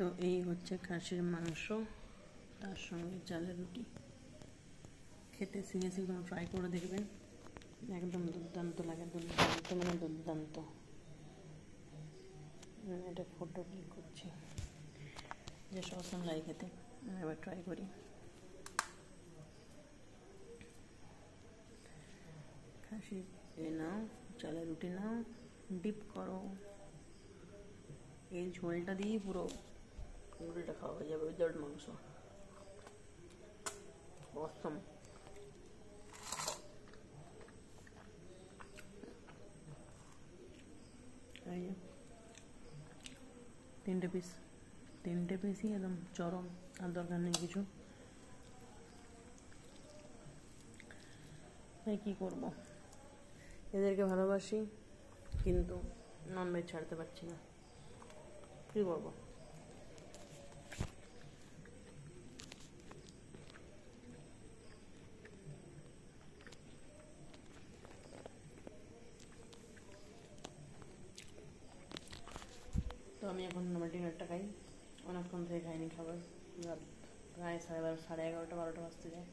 তো এই হচ্ছে খাসির মাংস, তার সঙ্গে চালের রুটি। খেতে সিরিয়াসলি কোনো ট্রাই করে দেখবেন, একদম দুর্দান্ত লাগে, দুর্দান্ত মানে দুর্দান্ত। এটা ফটো ক্লিক করছি, যে সসন লাগে খেতে। এবার ট্রাই করি। খাসি নাও, চালের রুটি নাও, ডিপ করো, এই ঝোলটা দিয়ে পুরো রুটিটা খাওয়া হয়ে যাবে উইদাউট মাংস। অসম। এই যে তিনটে পিসই একদম চরম, আর দরকার নেই কিছু। তাই কী করবো, এদেরকে ভালোবাসি কিন্তু ননভেজ ছাড়তে পারছি না, কী করবো। তো আমি এখন আমার ডিনারটা খাই, অনেকক্ষণ থেকে খাইনি খাবার, রাত প্রায় 11:30 12টা বাজতে যায়।